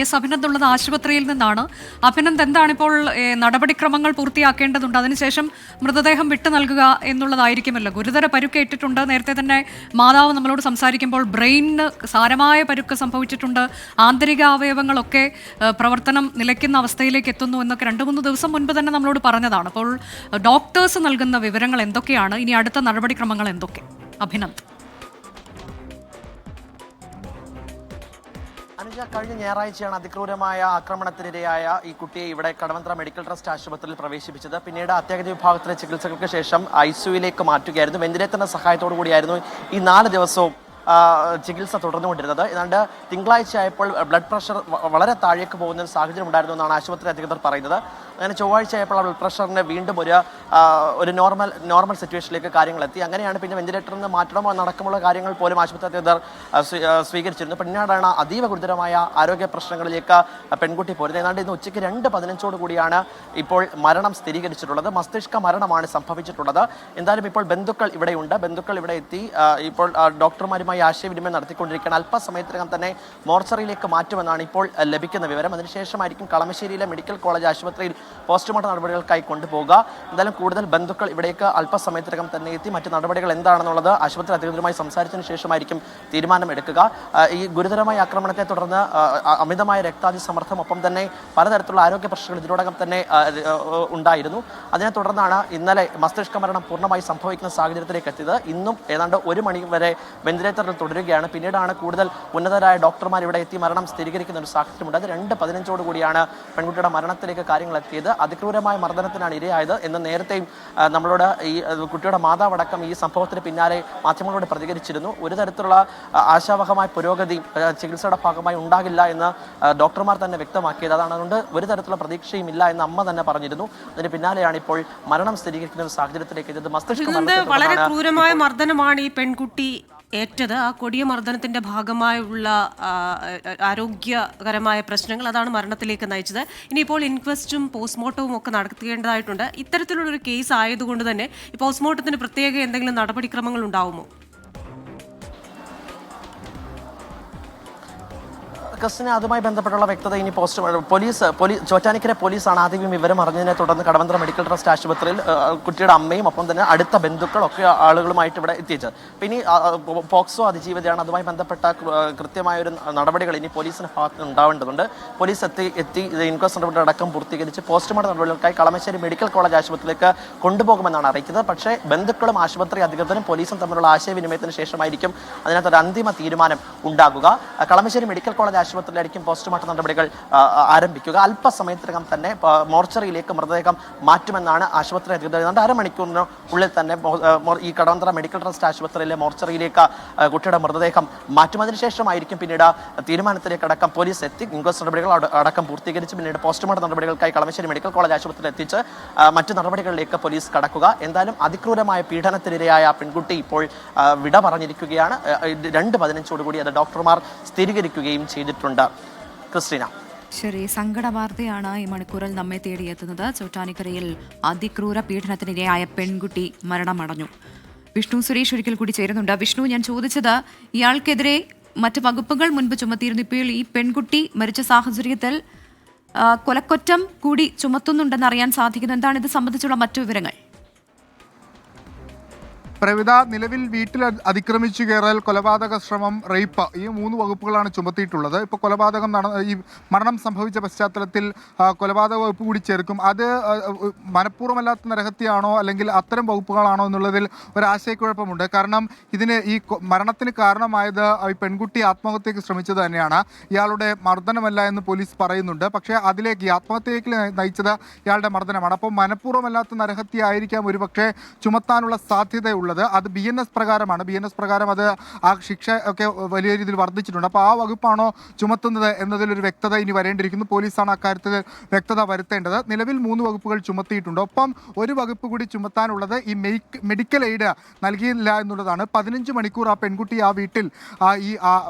S Abhinand ഉള്ളത് ആശുപത്രിയിൽ നിന്നാണ്. അഭിനന്ദ്, എന്താണിപ്പോൾ നടപടിക്രമങ്ങൾ പൂർത്തിയാക്കേണ്ടതുണ്ട്, അതിനുശേഷം മൃതദേഹം വിട്ടു നൽകുക എന്നുള്ളതായിരിക്കുമല്ലോ. ഗുരുതര പരുക്കേറ്റിട്ടുണ്ട്. നേരത്തെ തന്നെ മാതാവ് നമ്മളോട് സംസാരിക്കുമ്പോൾ ബ്രെയിനിന് സാരമായ പരുക്ക് സംഭവിച്ചിട്ടുണ്ട്, ആന്തരിക അവയവങ്ങളൊക്കെ പ്രവർത്തനം നിലയ്ക്കുന്ന അവസ്ഥയിലേക്ക് എത്തുന്നു എന്നൊക്കെ 2-3 ദിവസം മുൻപ് തന്നെ നമ്മളോട് പറഞ്ഞതാണ്. അപ്പോൾ ഡോക്ടേഴ്സ് നൽകുന്ന വിവരങ്ങൾ എന്തൊക്കെയാണ്? ഇനി അടുത്ത നടപടിക്രമങ്ങൾ എന്തൊക്കെ? അഭിനന്ദ്. അനുജ, കഴിഞ്ഞ ഞായറാഴ്ചയാണ് അതിക്രൂരമായ ആക്രമണത്തിനിരയായ ഈ കുട്ടിയെ ഇവിടെ കടവന്ത്ര മെഡിക്കൽ ട്രസ്റ്റ് ആശുപത്രിയിൽ പ്രവേശിപ്പിച്ചത്. പിന്നീട് അത്യാഹിത വിഭാഗത്തിലെ ചികിത്സകൾക്ക് ശേഷം ICUവിലേക്ക് മാറ്റുകയായിരുന്നു. വെന്റിലേറ്ററിന്റെ സഹായത്തോടു കൂടിയായിരുന്നു ഈ 4 ദിവസവും ചികിത്സ തുടർന്നുകൊണ്ടിരുന്നത്. ഏതാണ്ട് തിങ്കളാഴ്ച ആയപ്പോൾ ബ്ലഡ് പ്രഷർ വളരെ താഴേക്ക് പോകുന്ന സാഹചര്യം ഉണ്ടായിരുന്നു എന്നാണ് ആശുപത്രി അധികൃതർ പറയുന്നത്. അങ്ങനെ ചൊവ്വാഴ്ച ആയപ്പോൾ ബ്ലഡ് പ്രഷറിന് വീണ്ടും ഒരു നോർമൽ സിറ്റുവേഷനിലേക്ക് കാര്യങ്ങൾ എത്തി. അങ്ങനെയാണ് പിന്നെ വെന്റിലേറ്ററിൽ നിന്ന് മാറ്റണമോ എന്നടക്കമുള്ള കാര്യങ്ങൾ പോലും ആശുപത്രി അധികൃതർ സ്വീകരിച്ചിരുന്നു. പിന്നീടാണ് അതീവ ഗുരുതരമായ ആരോഗ്യ പ്രശ്നങ്ങളിലേക്ക് പെൺകുട്ടി പോരുന്നത്. ഏതാണ്ട് ഇന്ന് ഉച്ചയ്ക്ക് 2:15 കൂടിയാണ് ഇപ്പോൾ മരണം സ്ഥിരീകരിച്ചിട്ടുള്ളത്. മസ്തിഷ്ക മരണമാണ് സംഭവിച്ചിട്ടുള്ളത്. എന്തായാലും ഇപ്പോൾ ബന്ധുക്കൾ ഇവിടെയുണ്ട്. ബന്ധുക്കൾ ഇവിടെ എത്തി ഇപ്പോൾ ഡോക്ടർമാരുമായി ആശയവിനിമയം നടത്തിക്കൊണ്ടിരിക്കുകയാണ്. അല്പസമയത്തിനകം തന്നെ മോർച്ചറിയിലേക്ക് മാറ്റുമെന്നാണ് ഇപ്പോൾ ലഭിക്കുന്ന വിവരം. അതിനുശേഷമായിരിക്കും കളമശ്ശേരിയിലെ മെഡിക്കൽ കോളേജ് ആശുപത്രിയിൽ പോസ്റ്റ്മോർട്ടം നടപടികൾക്കായി കൊണ്ടുപോകുക. എന്തായാലും കൂടുതൽ ബന്ധുക്കൾ ഇവിടേക്ക് അല്പസമയത്തിനകം തന്നെ എത്തി മറ്റ് നടപടികൾ എന്താണെന്നുള്ളത് ആശുപത്രി അധികൃതരുമായി സംസാരിച്ചതിന് ശേഷമായിരിക്കും തീരുമാനമെടുക്കുക. ഈ ഗുരുതരമായ ആക്രമണത്തെ തുടർന്ന് അമിതമായ രക്താതിസമ്മർദ്ദം, ഒപ്പം തന്നെ പലതരത്തിലുള്ള ആരോഗ്യ പ്രശ്നങ്ങൾ ഇതിനോടകം തന്നെ ഉണ്ടായിരുന്നു. അതിനെ തുടർന്നാണ് ഇന്നലെ മസ്തിഷ്ക മരണം പൂർണ്ണമായി സംഭവിക്കുന്ന സാഹചര്യത്തിലേക്ക് എത്തിയത്. ഇന്നും ഏതാണ്ട് 1 മണി വരെ വെന്റിലേറ്ററിൽ തുടരുകയാണ്. പിന്നീടാണ് കൂടുതൽ ഉന്നതരായ ഡോക്ടർമാർ ഇവിടെ എത്തി മരണം സ്ഥിരീകരിക്കുന്ന ഒരു സാഹചര്യമുണ്ട്. അത് 2:15 കൂടിയാണ് പെൺകുട്ടിയുടെ മരണത്തിലേക്ക് കാര്യങ്ങൾ എത്തിയത്. അതിക്രൂരമായ മർദ്ദനത്തിനാണ് ഇരയായത് എന്ന് നേരത്തെയും നമ്മളോട് ഈ കുട്ടിയുടെ മാതാവടക്കം ഈ സംഭവത്തിന് പിന്നാലെ മാധ്യമങ്ങളോട് പ്രതികരിച്ചിരുന്നു. ഒരു തരത്തിലുള്ള ആശാവഹമായ പുരോഗതി ചികിത്സയുടെ ഭാഗമായി ഉണ്ടാകില്ല എന്ന് ഡോക്ടർമാർ തന്നെ വ്യക്തമാക്കിയത്. അതാണ്. അതുകൊണ്ട് ഒരു തരത്തിലുള്ള പ്രതീക്ഷയും ഇല്ല എന്ന് അമ്മ തന്നെ പറഞ്ഞിരുന്നു. അതിന് പിന്നാലെയാണ് ഇപ്പോൾ മരണം സ്ഥിരീകരിക്കുന്ന ഒരു സാഹചര്യത്തിലേക്ക് എത്തിയത്. വളരെ ക്രൂരമായ മർദ്ദനമാണ് ഈ പെൺകുട്ടി ഏറ്റത്. ആ കൊടിയ മർദ്ദനത്തിന്റെ ഭാഗമായുള്ള ആരോഗ്യകരമായ പ്രശ്നങ്ങൾ അതാണ് മരണത്തിലേക്ക് നയിച്ചത്. ഇനിയിപ്പോൾ ഇൻക്വസ്റ്റും പോസ്റ്റ്മോർട്ടവും ഒക്കെ നടത്തേണ്ടതായിട്ടുണ്ട്. ഇത്തരത്തിലുള്ളൊരു കേസ് ആയതുകൊണ്ട് തന്നെ ഈ പോസ്റ്റ്മോർട്ടത്തിന് പ്രത്യേക എന്തെങ്കിലും നടപടിക്രമങ്ങൾ ഉണ്ടാവുമോ? ക്രിസ്റ്റിന് അതുമായി ബന്ധപ്പെട്ടുള്ള വ്യക്തത ഇനി ചോറ്റാനിക്കര പോലീസാണ് ആദ്യം വിവരം അറിഞ്ഞതിനെ തുടർന്ന് കടവന്ത്ര മെഡിക്കൽ ട്രസ്റ്റ് ആശുപത്രിയിൽ കുട്ടിയുടെ അമ്മയും ഒപ്പം തന്നെ അടുത്ത ബന്ധുക്കളൊക്കെ ആളുകളുമായിട്ട് ഇവിടെ എത്തിച്ചത്. പിന്നെ പോക്സോ അതിജീവിതയാണ്. അതുമായി ബന്ധപ്പെട്ട കൃത്യമായൊരു നടപടികൾ ഇനി പോലീസിന് ഭാഗത്ത് ഉണ്ടാവേണ്ടതുണ്ട്. പോലീസ് എത്തി ഇൻക്വസ്റ്റ് നടപടി അടക്കം പൂർത്തീകരിച്ച് പോസ്റ്റ്മോർട്ടം നടപടികൾക്കായി കളമശ്ശേരി മെഡിക്കൽ കോളേജ് ആശുപത്രിയിലേക്ക് കൊണ്ടുപോകുമെന്നാണ് അറിയിക്കുന്നത്. പക്ഷേ ബന്ധുക്കളും ആശുപത്രി അധികൃതരും പോലീസും തമ്മിലുള്ള ആശയവിനിമയത്തിന് ശേഷമായിരിക്കും അതിനകത്തൊരു അന്തിമ തീരുമാനം ഉണ്ടാകുക. കളമശ്ശേരി മെഡിക്കൽ കോളേജ് ആശുപത്രിയിലായിരിക്കും പോസ്റ്റ്മോർട്ടം നടപടികൾ ആരംഭിക്കുക. അല്പസമയത്തിനകം തന്നെ മോർച്ചറിയിലേക്ക് മൃതദേഹം മാറ്റുമെന്നാണ് ആശുപത്രി അധികൃതർ. 2.5 മണിക്കൂറിനുള്ളിൽ തന്നെ ഈ കടവന്ത്ര മെഡിക്കൽ ട്രസ്റ്റ് ആശുപത്രിയിലെ മോർച്ചറിയിലേക്ക് കുട്ടിയുടെ മൃതദേഹം മാറ്റും. അതിനുശേഷമായിരിക്കും പിന്നീട് തീരുമാനത്തിലേക്ക് അടക്കം പോലീസ് എത്തി ഇൻക്വസ്റ്റ് നടപടികൾ അടക്കം പൂർത്തീകരിച്ച് പിന്നീട് പോസ്റ്റ്മോർട്ടം നടപടികൾക്കായി കളമശ്ശേരി മെഡിക്കൽ കോളേജ് ആശുപത്രിയിൽ എത്തിച്ച് മറ്റു നടപടികളിലേക്ക് പോലീസ് കടക്കുക. എന്തായാലും അതിക്രൂരമായ പീഡനത്തിനിരയായ പെൺകുട്ടി ഇപ്പോൾ വിട പറഞ്ഞിരിക്കുകയാണ്. 2:15 കൂടി അത് ഡോക്ടർമാർ സ്ഥിരീകരിക്കുകയും ചെയ്തിട്ടുണ്ട്. ക്രിസ്റ്റീന, ശരി, സങ്കട വാർത്തയാണ് ഈ മണിക്കൂറിൽ നമ്മെ തേടിയെത്തുന്നത്. ചോറ്റാനിക്കരയിൽ അതിക്രൂര പീഡനത്തിനിരയായ പെൺകുട്ടി മരണമടഞ്ഞു. വിഷ്ണു സുരേഷ് ഒരിക്കൽ കൂടി ചേരുന്നുണ്ട്. വിഷ്ണു, ഞാൻ ചോദിച്ചത് ഇയാൾക്കെതിരെ മറ്റ് വകുപ്പുകൾ മുൻപ് ചുമത്തിയിരുന്നു. ഇപ്പോൾ ഈ പെൺകുട്ടി മരിച്ച സാഹചര്യത്തിൽ കൊലക്കുറ്റം കൂടി ചുമത്തുന്നുണ്ടെന്ന് അറിയാൻ സാധിക്കുന്നു. എന്താണ് ഇത് സംബന്ധിച്ചുള്ള മറ്റു വിവരങ്ങൾ? പ്രവിത, നിലവിൽ വീട്ടിൽ അതിക്രമിച്ചു കയറൽ, കൊലപാതക ശ്രമം, റേപ്പ്, ഈ 3 വകുപ്പുകളാണ് ചുമത്തിയിട്ടുള്ളത്. ഇപ്പോൾ കൊലപാതകം ഈ മരണം സംഭവിച്ച പശ്ചാത്തലത്തിൽ കൊലപാതക വകുപ്പ് കൂടി ചേർക്കും. അത് മനഃപൂർവ്വമല്ലാത്ത നരഹത്യയാണോ അല്ലെങ്കിൽ അത്തരം വകുപ്പുകളാണോ എന്നുള്ളതിൽ ഒരാശയക്കുഴപ്പമുണ്ട്. കാരണം ഈ മരണത്തിന് കാരണമായത് ഈ പെൺകുട്ടി ആത്മഹത്യക്ക് ശ്രമിച്ചത് തന്നെയാണ്. ഇയാളുടെ മർദ്ദനമല്ല എന്ന് പോലീസ് പറയുന്നുണ്ട്. പക്ഷേ അതിലേക്ക് ഈ ആത്മഹത്യയിലേക്ക് നയിച്ചത് ഇയാളുടെ മർദ്ദനമാണ്. അപ്പോൾ മനഃപൂർവ്വമല്ലാത്ത നരഹത്യ ആയിരിക്കാം ഒരുപക്ഷെ ചുമത്താനുള്ള സാധ്യതയുള്ളത്. അത് BNS പ്രകാരമാണ്. BNS പ്രകാരം അത് ആ ശിക്ഷ ഒക്കെ വലിയ രീതിയിൽ വർദ്ധിച്ചിട്ടുണ്ട്. അപ്പോൾ ആ വകുപ്പാണോ ചുമത്തുന്നത് എന്നതിലൊരു വ്യക്തത ഇനി വരേണ്ടിയിരിക്കുന്നു. പോലീസാണ് അക്കാര്യത്തിൽ വ്യക്തത വരുത്തേണ്ടത്. നിലവിൽ 3 വകുപ്പുകൾ ചുമത്തിയിട്ടുണ്ട്. ഒപ്പം ഒരു വകുപ്പ് കൂടി ചുമത്താനുള്ളത് ഈ മെഡിക്കൽ എയ്ഡ് നൽകിയില്ല എന്നുള്ളതാണ്. 15 മണിക്കൂർ ആ പെൺകുട്ടി ആ വീട്ടിൽ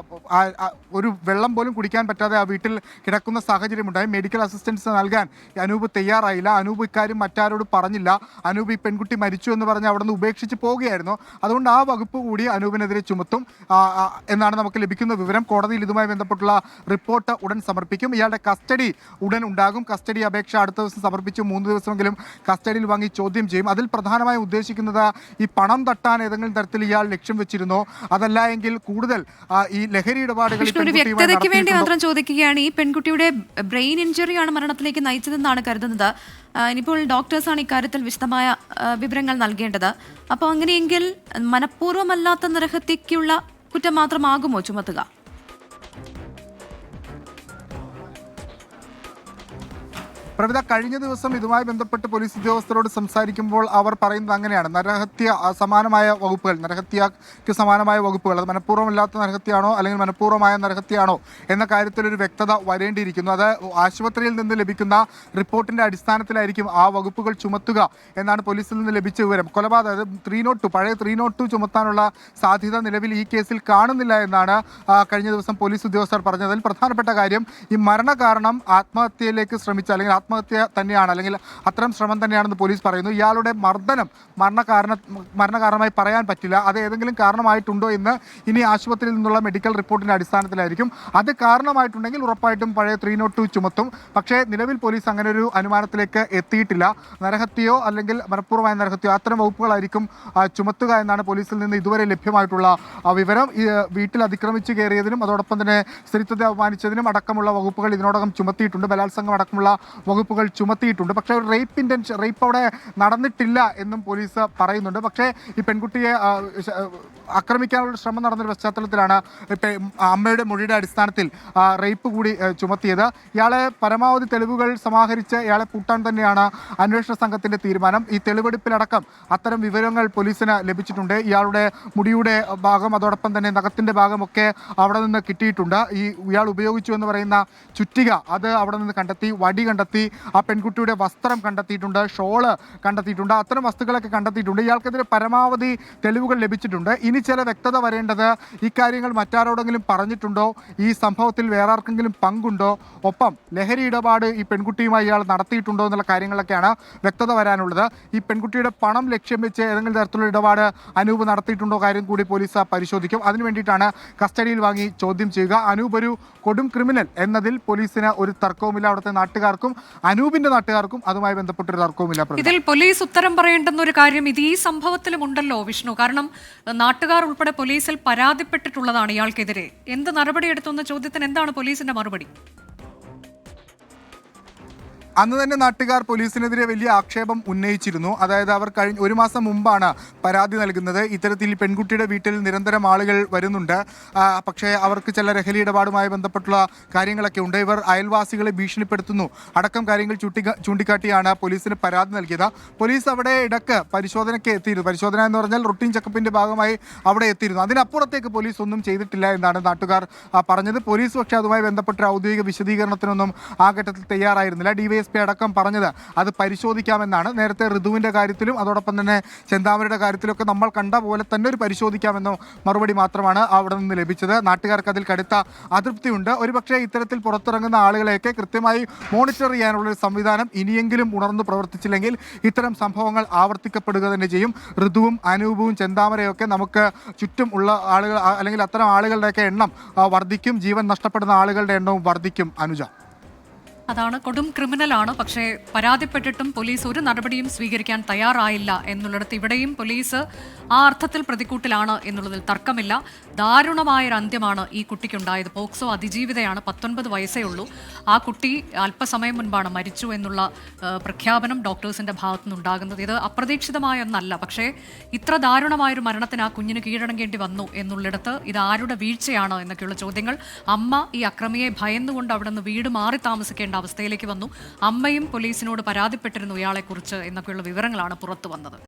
ഒരു വെള്ളം പോലും കുടിക്കാൻ പറ്റാതെ ആ വീട്ടിൽ കിടക്കുന്ന സാഹചര്യമുണ്ടായി. മെഡിക്കൽ അസിസ്റ്റൻസ് നൽകാൻ അനൂപ് തയ്യാറായില്ല. അനൂപ് ഇക്കാര്യം മറ്റാരോട് പറഞ്ഞില്ല. അനൂപ് ഈ പെൺകുട്ടി മരിച്ചു എന്ന് പറഞ്ഞ് അവിടെ നിന്ന് ഉപേക്ഷിച്ച് പോവുകയായിരുന്നു. അങ്ങനെയായിരുന്നു. അതുകൊണ്ട് ആ വകുപ്പ് കൂടി അനൂപിനെതിരെ ചുമത്തും എന്നാണ് നമുക്ക് ലഭിക്കുന്ന വിവരം. കോടതിയിൽ ഇതുമായി ബന്ധപ്പെട്ടുള്ള റിപ്പോർട്ട് ഉടൻ സമർപ്പിക്കും. ഇയാളുടെ കസ്റ്റഡി ഉടൻ ഉണ്ടാകും. കസ്റ്റഡി അപേക്ഷ അടുത്ത ദിവസം സമർപ്പിച്ചു 3 ദിവസമെങ്കിലും കസ്റ്റഡിയിൽ വാങ്ങി ചോദ്യം ചെയ്യും. അതിൽ പ്രധാനമായും ഉദ്ദേശിക്കുന്നത് ഈ പണം തട്ടാൻ ഏതെങ്കിലും തരത്തിൽ ഇയാൾ ലക്ഷ്യം വെച്ചിരുന്നോ, അതല്ല എങ്കിൽ കൂടുതൽ ഈ ലഹരി ഇടപാടുകൾ ഒരു വ്യക്തതയ്ക്ക് വേണ്ടി മാത്രം ചോദിക്കുകയാണ്. ഈ പെൺകുട്ടിയുടെ ബ്രെയിൻ ഇഞ്ചുറിയാണ് മരണത്തിലേക്ക് നയിച്ചതെന്നാണ് കരുതുന്നത്. ഇനിയിപ്പോൾ ഡോക്ടേഴ്സാണ് ഇക്കാര്യത്തിൽ വിശദമായ വിവരങ്ങൾ നൽകേണ്ടത്. അപ്പോൾ അങ്ങനെയെങ്കിൽ മനഃപൂർവ്വമല്ലാത്ത നരഹത്യയ്ക്കുള്ള കുറ്റം മാത്രമാകുമോ ചുമത്തുക? പ്രവിധ, കഴിഞ്ഞ ദിവസം ഇതുമായി ബന്ധപ്പെട്ട് പോലീസ് ഉദ്യോഗസ്ഥരോട് സംസാരിക്കുമ്പോൾ അവർ പറയുന്നത് അങ്ങനെയാണ്. നരഹത്യ സമാനമായ വകുപ്പുകൾ, നരഹത്യക്ക് സമാനമായ വകുപ്പുകൾ, അത് മനഃപൂർവ്വമല്ലാത്ത നരഹത്യയാണോ അല്ലെങ്കിൽ മനഃപൂർവ്വമായ നരഹത്യയാണോ എന്ന കാര്യത്തിലൊരു വ്യക്തത വരേണ്ടിയിരിക്കുന്നു. അത് ആശുപത്രിയിൽ നിന്ന് ലഭിക്കുന്ന റിപ്പോർട്ടിന്റെ അടിസ്ഥാനത്തിലായിരിക്കും ആ വകുപ്പുകൾ ചുമത്തുക എന്നാണ് പോലീസിൽ നിന്ന് ലഭിച്ച വിവരം. കൊലപാതകം 302 പഴയ 302 ചുമത്താനുള്ള സാധ്യത നിലവിൽ ഈ കേസിൽ കാണുന്നില്ല എന്നാണ് കഴിഞ്ഞ ദിവസം പോലീസ് ഉദ്യോഗസ്ഥർ പറഞ്ഞത്. അതിൽ പ്രധാനപ്പെട്ട കാര്യം ഈ മരണകാരണം ആത്മഹത്യയിലേക്ക് ശ്രമിച്ച അല്ലെങ്കിൽ ആത്മഹത്യ തന്നെയാണ്, അല്ലെങ്കിൽ അത്തരം ശ്രമം തന്നെയാണെന്ന് പോലീസ് പറയുന്നു. ഇയാളുടെ മർദ്ദനം മരണകാരണമായി പറയാൻ പറ്റില്ല. അത് ഏതെങ്കിലും കാരണമായിട്ടുണ്ടോ എന്ന് ഇനി ആശുപത്രിയിൽ നിന്നുള്ള മെഡിക്കൽ റിപ്പോർട്ടിന്റെ അടിസ്ഥാനത്തിലായിരിക്കും. അത് കാരണമായിട്ടുണ്ടെങ്കിൽ ഉറപ്പായിട്ടും പഴയ 302 ചുമത്തും. പക്ഷേ നിലവിൽ പോലീസ് അങ്ങനെ ഒരു അനുമാനത്തിലേക്ക് എത്തിയിട്ടില്ല. നരഹത്യയോ അല്ലെങ്കിൽ മനഃപൂർവ്വമായ നരഹത്യയോ അത്തരം വകുപ്പുകളായിരിക്കും ചുമത്തുക എന്നാണ് പോലീസിൽ നിന്ന് ഇതുവരെ ലഭ്യമായിട്ടുള്ള വിവരം. വീട്ടിൽ അതിക്രമിച്ചു കയറിയതിനും അതോടൊപ്പം തന്നെ സ്ത്രീത്വത്തെ അപമാനിച്ചതിനും അടക്കമുള്ള വകുപ്പുകൾ ഇതിനോടകം ചുമത്തിയിട്ടുണ്ട്. ബലാത്സംഗം അടക്കമുള്ള വകുപ്പുകൾ ചുമത്തിയിട്ടുണ്ട്. പക്ഷേ റേപ്പ് അവിടെ നടന്നിട്ടില്ല എന്നും പോലീസ് പറയുന്നുണ്ട്. പക്ഷേ ഈ പെൺകുട്ടിയെ ആക്രമിക്കാനുള്ള ശ്രമം നടന്നൊരു പശ്ചാത്തലത്തിലാണ് അമ്മയുടെ മൊഴിയുടെ അടിസ്ഥാനത്തിൽ റേപ്പ് കൂടി ചുമത്തിയത്. ഇയാളെ പരമാവധി തെളിവുകൾ സമാഹരിച്ച് ഇയാളെ പൂട്ടാൻ തന്നെയാണ് അന്വേഷണ സംഘത്തിന്റെ തീരുമാനം. ഈ തെളിവെടുപ്പിലടക്കം അത്തരം വിവരങ്ങൾ പോലീസിന് ലഭിച്ചിട്ടുണ്ട്. ഇയാളുടെ മുടിയുടെ ഭാഗം അതോടൊപ്പം തന്നെ നഖത്തിന്റെ ഭാഗമൊക്കെ അവിടെ നിന്ന് കിട്ടിയിട്ടുണ്ട്. ഇയാൾ ഉപയോഗിച്ചു എന്ന് പറയുന്ന ചുറ്റിക അത് അവിടെ നിന്ന് കണ്ടെത്തി, വടി കണ്ടെത്തി, ആ പെൺകുട്ടിയുടെ വസ്ത്രം കണ്ടെത്തിയിട്ടുണ്ട്, ഷോള് കണ്ടെത്തിയിട്ടുണ്ട്, അത്തരം വസ്തുക്കളൊക്കെ കണ്ടെത്തിയിട്ടുണ്ട്. ഇയാൾക്കെതിരെ പരമാവധി തെളിവുകൾ ലഭിച്ചിട്ടുണ്ട്. ഇനി ചില വ്യക്തത വരേണ്ടത് ഇക്കാര്യങ്ങൾ മറ്റാരോടെങ്കിലും പറഞ്ഞിട്ടുണ്ടോ, ഈ സംഭവത്തിൽ വേറെ ആർക്കെങ്കിലും പങ്കുണ്ടോ, ഒപ്പം ലഹരി ഇടപാട് ഈ പെൺകുട്ടിയുമായി ഇയാൾ നടത്തിയിട്ടുണ്ടോ എന്നുള്ള കാര്യങ്ങളൊക്കെയാണ് വ്യക്തത വരാനുള്ളത്. ഈ പെൺകുട്ടിയുടെ പണം ലക്ഷ്യം വെച്ച് ഏതെങ്കിലും തരത്തിലുള്ള ഇടപാട് അനൂപ് നടത്തിയിട്ടുണ്ടോ കാര്യം കൂടി പോലീസ് പരിശോധിക്കും. അതിനുവേണ്ടിയിട്ടാണ് കസ്റ്റഡിയിൽ വാങ്ങി ചോദ്യം ചെയ്യുക. അനൂപ് ഒരു കൊടും ക്രിമിനൽ എന്നതിൽ പോലീസിന് ഒരു തർക്കവുമില്ല. അവിടുത്തെ നാട്ടുകാർക്കും അനൂപിന്റെ നാട്ടുകാർക്കും അതുമായി ബന്ധപ്പെട്ടൊരു തർക്കവുമില്ല. ഇതിൽ പോലീസ് ഉത്തരം പറയേണ്ടുന്ന ഒരു കാര്യം ഇത് ഈ സംഭവത്തിലും ഉണ്ടല്ലോ വിഷ്ണു. കാരണം നാട്ടുകാർ ഉൾപ്പെടെ പോലീസിൽ പരാതിപ്പെട്ടിട്ടുള്ളതാണ് ഇയാൾക്കെതിരെ. എന്ത് നടപടിയെടുത്തു എന്ന ചോദ്യത്തിന് എന്താണ് പോലീസിന്റെ മറുപടി? അന്ന് തന്നെ നാട്ടുകാർ പോലീസിനെതിരെ വലിയ ആക്ഷേപം ഉന്നയിച്ചിരുന്നു. അതായത് അവർ ഒരു മാസം മുമ്പാണ് പരാതി നൽകുന്നത്. ഇത്തരത്തിൽ പെൺകുട്ടിയുടെ വീട്ടിൽ നിരന്തരം ആളുകൾ വരുന്നുണ്ട്, പക്ഷേ അവർക്ക് ചില ലഹരി ഇടപാടുമായി ബന്ധപ്പെട്ടുള്ള കാര്യങ്ങളൊക്കെ ഉണ്ട്, ഇവർ അയൽവാസികളെ ഭീഷണിപ്പെടുത്തുന്നു അടക്കം കാര്യങ്ങൾ ചൂണ്ടിക്കാട്ടിയാണ് പോലീസിന് പരാതി നൽകിയത്. പോലീസ് അവിടെ ഇടക്ക് പരിശോധനയ്ക്ക് എത്തിയിരുന്നു. പരിശോധന എന്ന് പറഞ്ഞാൽ റുട്ടീൻ ചെക്കപ്പിന്റെ ഭാഗമായി അവിടെ എത്തിയിരുന്നു. അതിനപ്പുറത്തേക്ക് പോലീസ് ഒന്നും ചെയ്തിട്ടില്ല എന്നാണ് നാട്ടുകാർ പറഞ്ഞത്. പോലീസ് പക്ഷേ അതുമായി ബന്ധപ്പെട്ട ഔദ്യോഗിക വിശദീകരണത്തിനൊന്നും ആ ഘട്ടത്തിൽ തയ്യാറായിരുന്നില്ല. DYSP അടക്കം പറഞ്ഞത് അത് പരിശോധിക്കാമെന്നാണ്. നേരത്തെ ഋതുവിൻ്റെ കാര്യത്തിലും അതോടൊപ്പം തന്നെ ചെന്താമരയുടെ കാര്യത്തിലൊക്കെ നമ്മൾ കണ്ട പോലെ തന്നെ ഒരു പരിശോധിക്കാമെന്നോ മറുപടി മാത്രമാണ് അവിടെ നിന്ന് ലഭിച്ചത്. നാട്ടുകാർക്ക് അതിൽ കടുത്ത അതൃപ്തിയുണ്ട്. ഒരുപക്ഷെ ഇത്തരത്തിൽ പുറത്തിറങ്ങുന്ന ആളുകളെയൊക്കെ കൃത്യമായി മോണിറ്റർ ചെയ്യാനുള്ളൊരു സംവിധാനം ഇനിയെങ്കിലും ഉണർന്നു പ്രവർത്തിച്ചില്ലെങ്കിൽ ഇത്തരം സംഭവങ്ങൾ ആവർത്തിക്കപ്പെടുക തന്നെ ചെയ്യും. ഋതുവും അനൂപവും ചെന്താമരയൊക്കെ നമുക്ക് ചുറ്റും ഉള്ള ആളുകൾ അല്ലെങ്കിൽ അത്തരം ആളുകളുടെയൊക്കെ എണ്ണം വർദ്ധിക്കും. ജീവൻ നഷ്ടപ്പെടുന്ന ആളുകളുടെ എണ്ണവും വർദ്ധിക്കും. അനുജ, അതാണ് കൊടും ക്രിമിനലാണ്. പക്ഷേ പരാതിപ്പെട്ടിട്ടും പോലീസ് ഒരു നടപടിയും സ്വീകരിക്കാൻ തയ്യാറായില്ല എന്നുള്ളിടത്ത് ഇവിടെയും പോലീസ് ആ അർത്ഥത്തിൽ പ്രതിക്കൂട്ടിലാണ് എന്നുള്ളതിൽ തർക്കമില്ല. ദാരുണമായൊരു അന്ത്യമാണ് ഈ കുട്ടിക്കുണ്ടായത്. പോക്സോ അതിജീവിതയാണ്, 19 വയസ്സേ ഉള്ളൂ. ആ കുട്ടി അല്പസമയം മുൻപാണ് മരിച്ചു എന്നുള്ള പ്രഖ്യാപനം ഡോക്ടേഴ്സിന്റെ ഭാഗത്തു നിന്നുണ്ടാകുന്നത്. ഇത് അപ്രതീക്ഷിതമായ ഒന്നല്ല. പക്ഷേ ഇത്ര ദാരുണമായൊരു മരണത്തിന് ആ കുഞ്ഞിന് കീഴടങ്ങേണ്ടി വന്നു എന്നുള്ളിടത്ത് ഇത് ആരുടെ വീഴ്ചയാണ് എന്നൊക്കെയുള്ള ചോദ്യങ്ങൾ. അമ്മ ഈ അക്രമിയെ ഭയന്നുകൊണ്ട് അവിടെ നിന്ന് വീട് മാറി താമസിക്കേണ്ട അവസ്ഥയിലേക്ക് വന്നു. അമ്മയും പോലീസിനോട് പരാതിപ്പെട്ടിരുന്നു ഇയാളെക്കുറിച്ച് എന്നൊക്കെയുള്ള വിവരങ്ങളാണ് പുറത്തു വന്നത്.